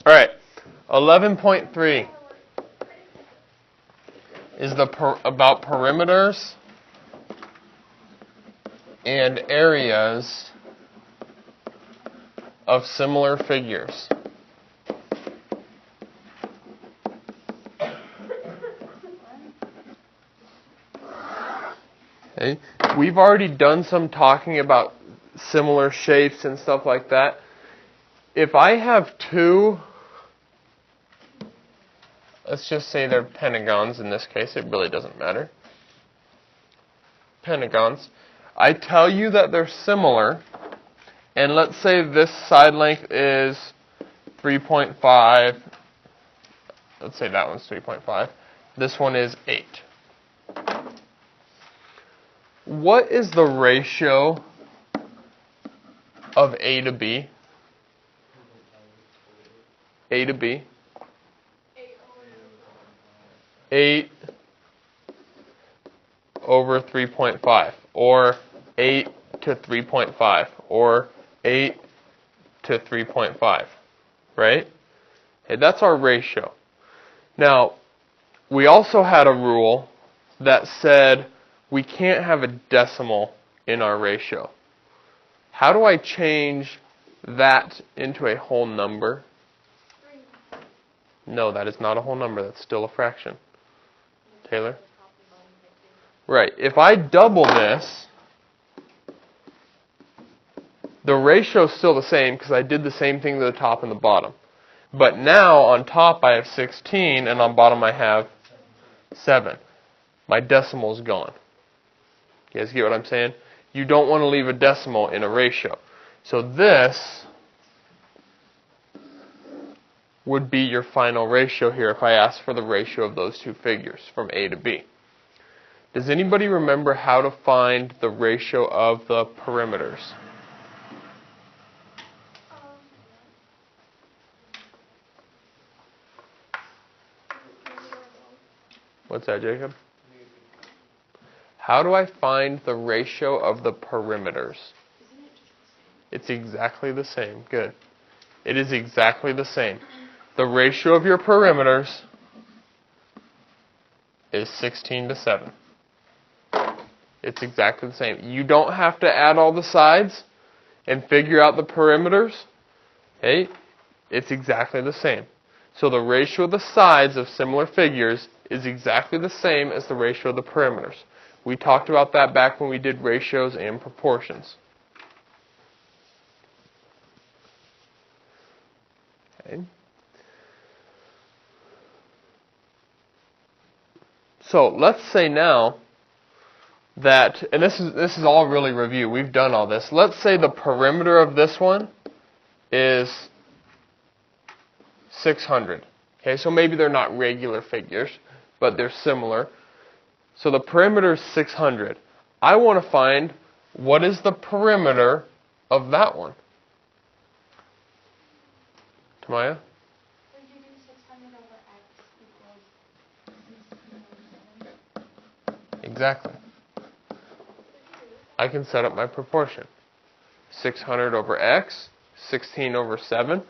All right, 11.3 is about perimeters and areas of similar figures. Okay. We've already done some talking about similar shapes and stuff like that. If I have two, let's just say they're pentagons in this case, it really doesn't matter. Pentagons. I tell you that they're similar, and let's say this side length is 3.5. Let's say that one's 3.5. This one is 8. What is the ratio of A to B? A to B? 8 over 3.5, or 8 to 3.5, or 8 to 3.5, right? Okay, that's our ratio. Now, we also had a rule that said we can't have a decimal in our ratio. How do I change that into a whole number? No, that is not a whole number. That's still a fraction. Taylor? Right. If I double this, the ratio is still the same because I did the same thing to the top and the bottom. But now on top I have 16 and on bottom I have 7. My decimal is gone. You guys get what I'm saying? You don't want to leave a decimal in a ratio. So this would be your final ratio here if I asked for the ratio of those two figures from A to B. Does anybody remember how to find the ratio of the perimeters? What's that, Jacob? How do I find the ratio of the perimeters? It's exactly the same. Good. It is exactly the same. The ratio of your perimeters is 16 to 7. It's exactly the same. You don't have to add all the sides and figure out the perimeters. Okay? It's exactly the same. So the ratio of the sides of similar figures is exactly the same as the ratio of the perimeters. We talked about that back when we did ratios and proportions. Okay. So let's say now that, and this is all really review, we've done all this. Let's say the perimeter of this one is 600. Okay, so maybe they're not regular figures, but they're similar. So the perimeter is 600. I want to find what is the perimeter of that one. Tamaya? Exactly. I can set up my proportion. 600 over x, 16 over 7.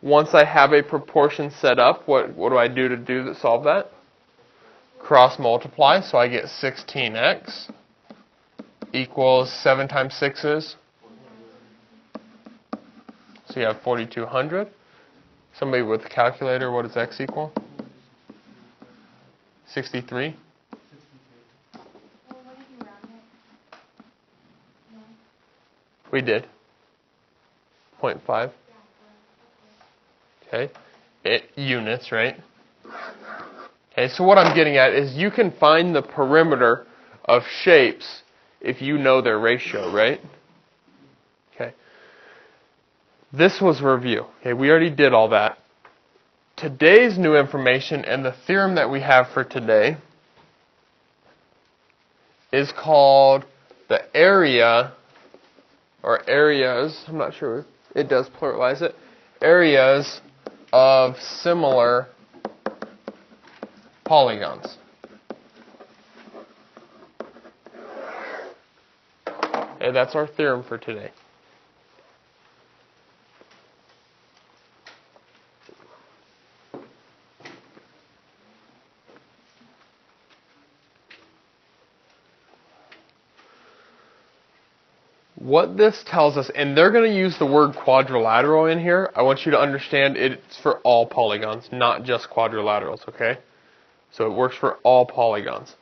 Once I have a proportion set up, what do I do to solve that? Cross multiply, so I get 16x equals 7 times 6 is? So you have 4,200. Somebody with a calculator, what does x equal? 63. We did. 0.5. Okay. Units, right? Okay, so what I'm getting at is you can find the perimeter of shapes if you know their ratio, right? Okay. This was review. Okay, we already did all that. Today's new information and the theorem that we have for today is called the area, or areas, I'm not sure, it does pluralize it, areas of similar polygons. And that's our theorem for today. what this tells us, and they're going to use the word quadrilateral in here. I want you to understand it's for all polygons, not just quadrilaterals, okay? So it works for all polygons.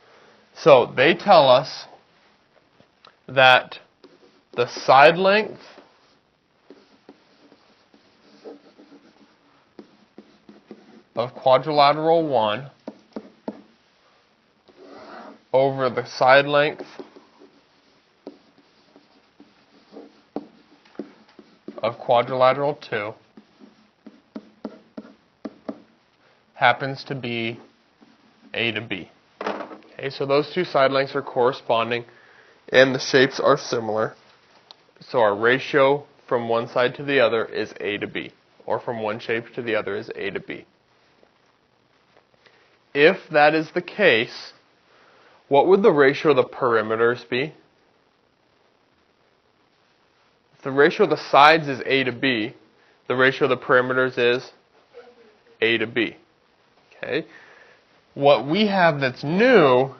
So they tell us that the side length of quadrilateral 1 over the side length of quadrilateral 2 happens to be A to B. Okay, so those two side lengths are corresponding and the shapes are similar. So our ratio from one side to the other is A to B, or from one shape to the other is A to B. If that is the case, what would the ratio of the perimeters be? If the ratio of the sides is A to B, the ratio of the perimeters is A to B. Okay. What we have that's new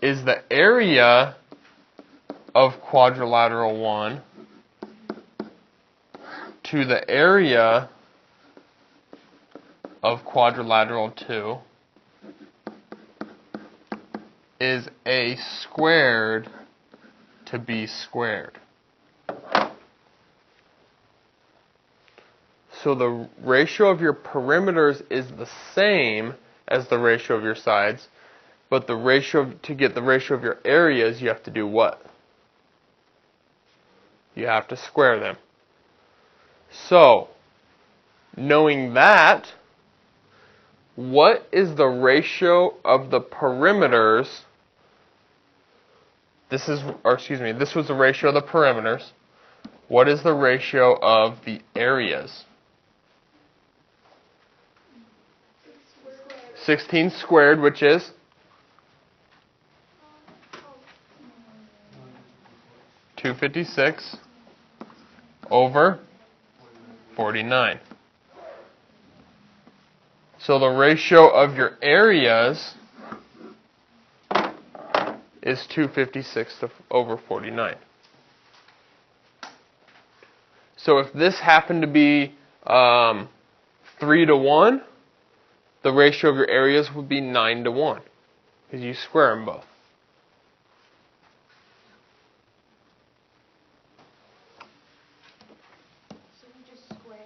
is the area of quadrilateral 1 to the area of quadrilateral 2 is A squared to B squared. So the ratio of your perimeters is the same as the ratio of your sides, but the ratio to get the ratio of your areas, you have to do what? You have to square them. So, knowing that, what is the ratio of the perimeters? This was the ratio of the perimeters. What is the ratio of the areas? 16 squared, which is? $256 over 49. So the ratio of your areas is 256 over 49. So if this happened to be 3 to 1, the ratio of your areas would be 9 to 1, because you square them both. So we just square,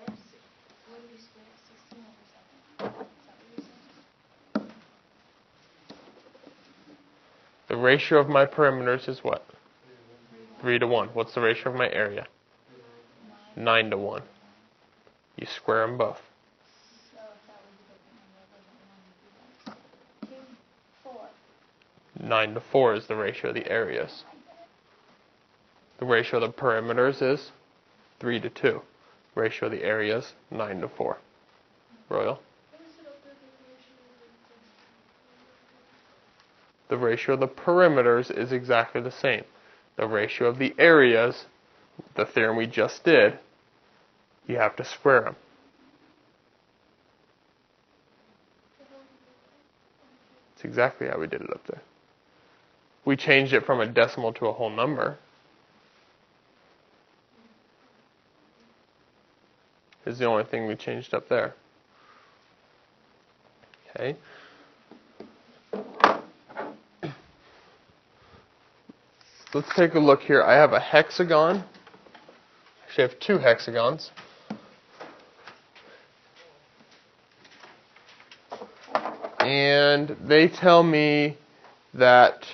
what do we square? 16 over 7. Is that what you're saying? The ratio of my perimeters is what? 3 to 1. What's the ratio of my area? 9 to 1. You square them both. So if that was a different number, it wasn't 1 4. 9 to 4 is the ratio of the areas. The ratio of the perimeters is 3 to 2. Ratio of the areas, 9 to 4. Royal? The ratio of the perimeters is exactly the same. The ratio of the areas, the theorem we just did, you have to square them. That's exactly how we did it up there. We changed it from a decimal to a whole number. Is the only thing we changed up there. Okay. Let's take a look here. I have a hexagon. Actually, I have two hexagons. And they tell me that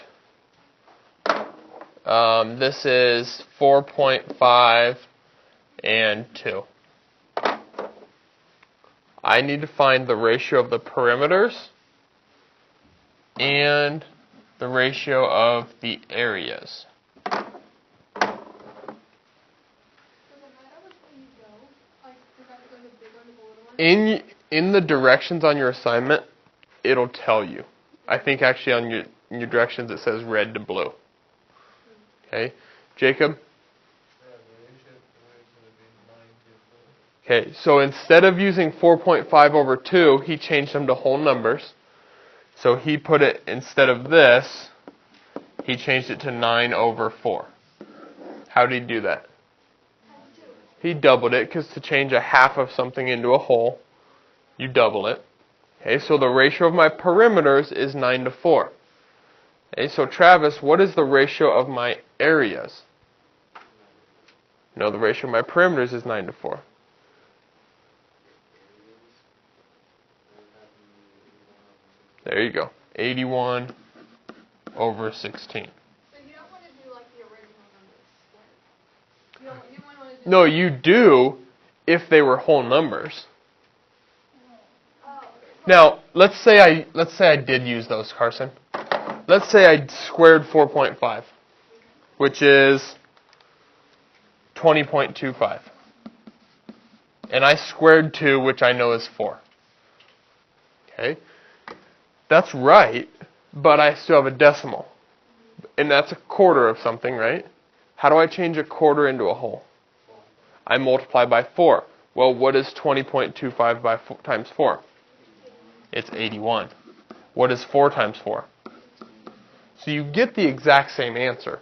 this is 4.5 and 2. I need to find the ratio of the perimeters and the ratio of the areas. In the directions on your assignment, it'll tell you. I think actually on your directions it says red to blue. Okay, Jacob? Okay, so instead of using 4.5 over 2, he changed them to whole numbers. So he put it, instead of this, he changed it to 9 over 4. How did he do that? Times 2. He doubled it, because to change a half of something into a whole, you double it. Okay, so the ratio of my perimeters is 9 to 4. Okay, so Travis, what is the ratio of my areas? No, the ratio of my perimeters is 9 to 4. There you go. 81 over 16. So you don't want to do like the original numbers squared. You wouldn't want to do No, you do if they were whole numbers. Oh, okay. Now, let's say I did use those, Carson. Let's say I squared 4.5, which is 20.25. And I squared 2, which I know is 4. Okay? That's right, but I still have a decimal. And that's a quarter of something, right? How do I change a quarter into a whole? I multiply by 4. Well, what is 20.25 by times 4? It's 81. What is 4 times 4? So you get the exact same answer.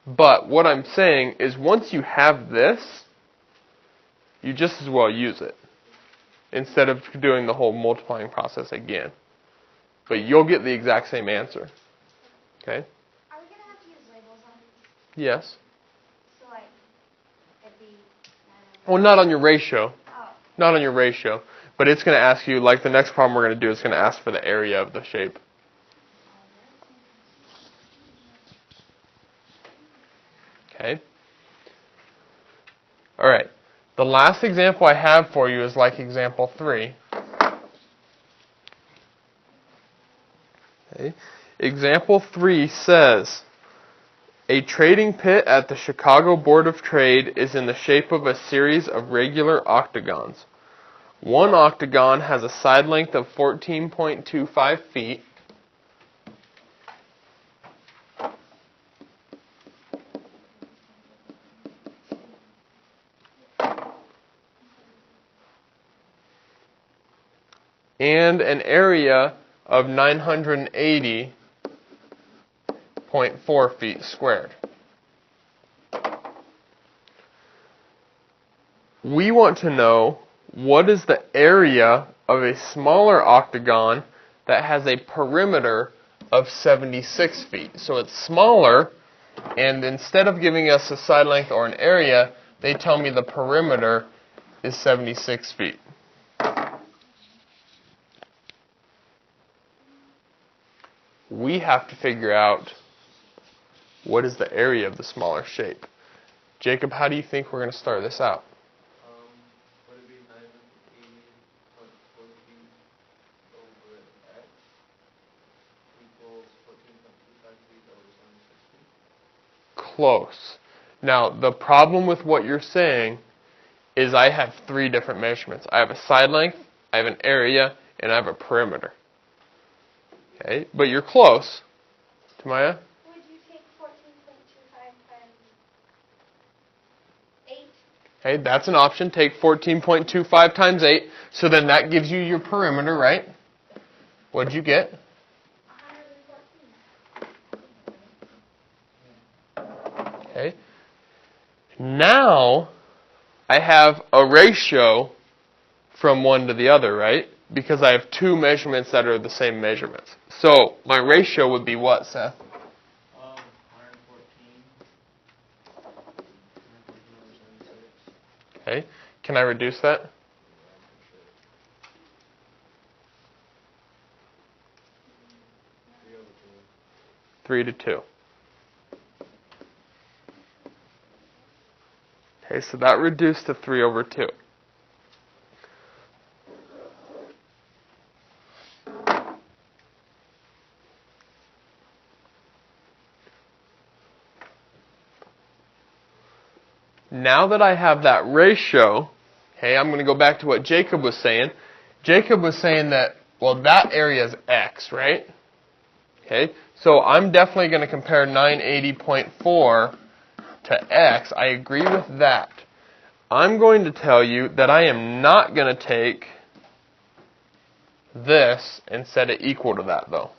But what I'm saying is once you have this, you just as well use it instead of doing the whole multiplying process again. But you'll get the exact same answer. Okay? Are we going to have to use labels on these? Yes. So like, it'd be 9 Well, not on your ratio. Oh. Not on your ratio. But it's going to ask you, like the next problem we're going to do, is going to ask for the area of the shape. Okay? Alright. The last example I have for you is like example 3. Okay. Example 3 says, a trading pit at the Chicago Board of Trade is in the shape of a series of regular octagons. One octagon has a side length of 14.25 feet. And an area of 980.4 feet squared. We want to know what is the area of a smaller octagon that has a perimeter of 76 feet. So it's smaller, and instead of giving us a side length or an area, they tell me the perimeter is 76 feet. We have to figure out what is the area of the smaller shape. Jacob, how do you think we're going to start this out? Would it be 980.4 feet over x equals 14.25 feet over 76 feet? Close. Now, the problem with what you're saying is I have 3 different measurements. I have a side length, I have an area, and I have a perimeter. Okay, but you're close. Tamaya? Would you take 14.25 times 8? Okay, that's an option. Take 14.25 times 8. So then that gives you your perimeter, right? What'd you get? 114. Okay. Now, I have a ratio from one to the other, right? Because I have 2 measurements that are the same measurements. So my ratio would be what, Seth? 114. Okay. Can I reduce that? Three to 2. Okay, so that reduced to 3 over 2. Now that I have that ratio, okay, I'm going to go back to what Jacob was saying. Jacob was saying that, well, that area is x, right? Okay, so I'm definitely going to compare 980.4 to x. I agree with that. I'm going to tell you that I am not going to take this and set it equal to that, though.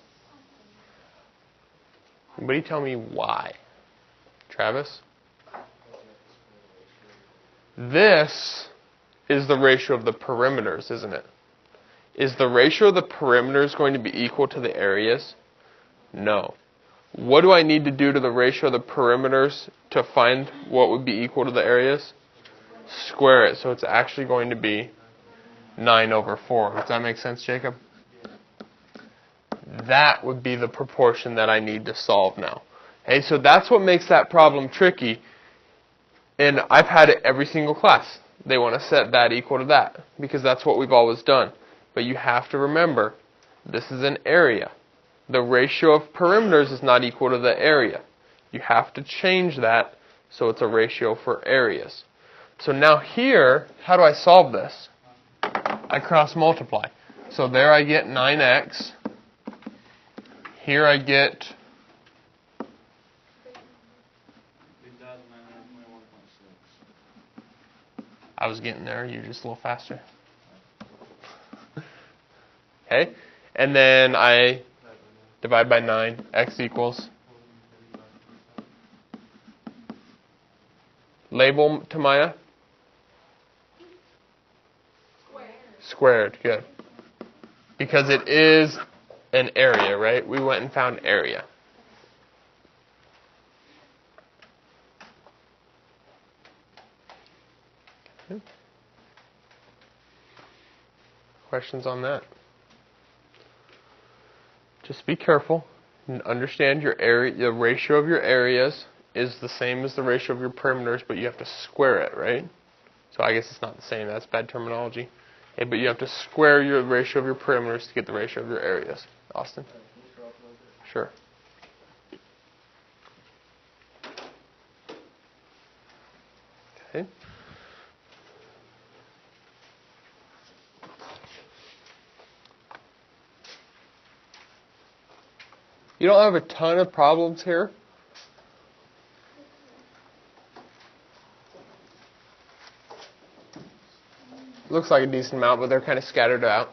Anybody tell me why? Travis? This is the ratio of the perimeters, isn't it? Is the ratio of the perimeters going to be equal to the areas? No. What do I need to do to the ratio of the perimeters to find what would be equal to the areas? Square it. So it's actually going to be 9 over 4. Does that make sense, Jacob? That would be the proportion that I need to solve now. Okay, so that's what makes that problem tricky. And I've had it every single class. They want to set that equal to that because that's what we've always done. But you have to remember, this is an area. The ratio of perimeters is not equal to the area. You have to change that so it's a ratio for areas. So now here, how do I solve this? I cross multiply. So there I get 9x. Here I get I was getting there, you're just a little faster. Okay, and then I divide by 9, x equals. Label, Tamaya? Squared, good. Because it is an area, right? We went and found area. Okay. Questions on that? Just be careful and understand your area. The ratio of your areas is the same as the ratio of your perimeters, but you have to square it, right? So I guess it's not the same. That's bad terminology. Okay, but you have to square your ratio of your perimeters to get the ratio of your areas. Austin? Sure. Okay. You don't have a ton of problems here. Looks like a decent amount, but they're kind of scattered out.